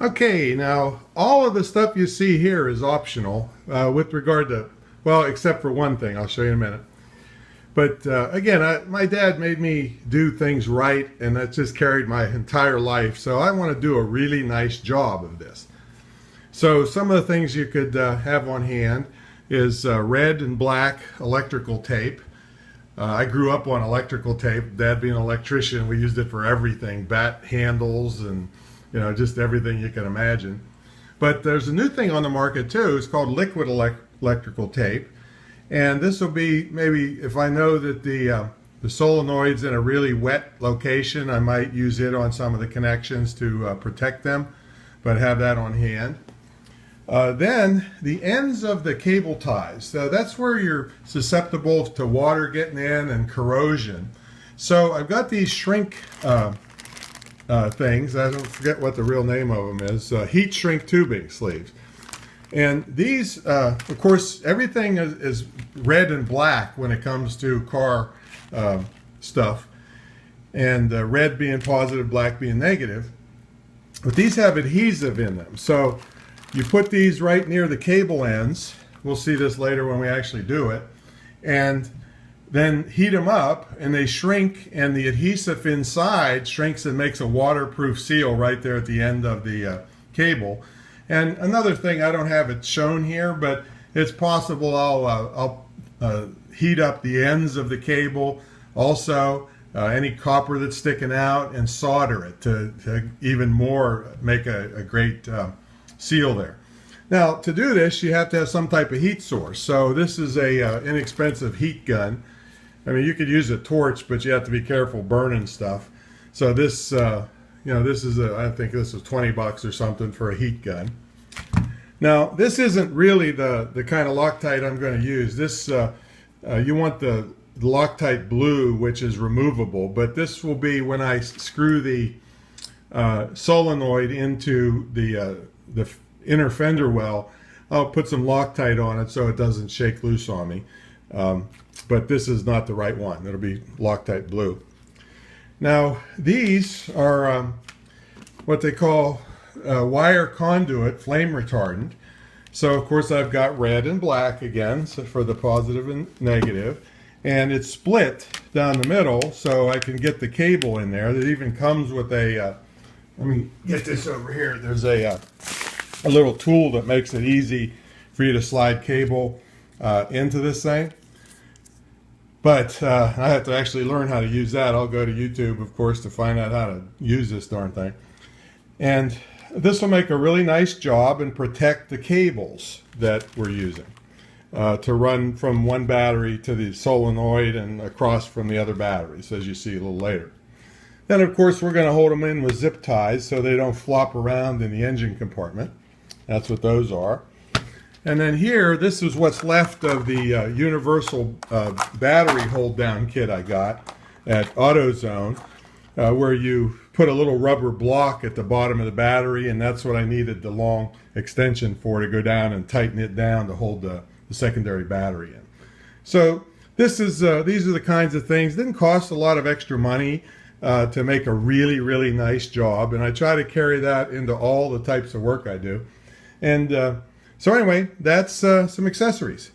Okay, now all of the stuff you see here is optional with regard to, well, except for one thing. I'll show you in a minute. But again, my dad made me do things right, and that just carried my entire life. So I want to do a really nice job of this. So some of the things you could have on hand is red and black electrical tape. I grew up on electrical tape. Dad being an electrician, we used it for everything, bat handles and just everything you can imagine. But there's a new thing on the market too. It's called liquid electrical tape. And this will be maybe if I know that the solenoid's in a really wet location, I might use it on some of the connections to protect them, but have that on hand. Then the ends of the cable ties. So that's where you're susceptible to water getting in and corrosion. So I've got these shrink things. I don't forget what the real name of them is. Heat shrink tubing sleeves. And these, of course, everything is red and black when it comes to car stuff. And red being positive, black being negative. But these have adhesive in them. So you put these right near the cable ends. We'll see this later when we actually do it. And then heat them up and they shrink, and the adhesive inside shrinks and makes a waterproof seal right there at the end of the cable. And another thing, I don't have it shown here, but it's possible I'll heat up the ends of the cable, also any copper that's sticking out, and solder it to even more make a great seal there. Now to do this you have to have some type of heat source. So this is a inexpensive heat gun. I mean, you could use a torch, but you have to be careful burning stuff. So this this is I think this is 20 bucks or something for a heat gun. Now this isn't really the kind of Loctite I'm going to use. This you want the Loctite blue, which is removable, but this will be when I screw the solenoid into the inner fender well. I'll put some Loctite on it so it doesn't shake loose on me. But this is not the right one. It'll be Loctite blue. Now these are what they call wire conduit flame retardant. So of course I've got red and black again, so for the positive and negative, and it's split down the middle so I can get the cable in there. It even comes with a let me get this over here. There's a little tool that makes it easy for you to slide cable into this thing. But I have to actually learn how to use that. I'll go to YouTube, of course, to find out how to use this darn thing. And this will make a really nice job and protect the cables that we're using to run from one battery to the solenoid and across from the other batteries, as you see a little later. Then, of course, we're going to hold them in with zip ties so they don't flop around in the engine compartment. That's what those are. And then here, this is what's left of the universal battery hold down kit I got at AutoZone, where you put a little rubber block at the bottom of the battery, and that's what I needed the long extension for, to go down and tighten it down to hold the secondary battery in. So this is these are the kinds of things. Didn't cost a lot of extra money to make a really, really nice job, and I try to carry that into all the types of work I do. And so anyway, that's some accessories.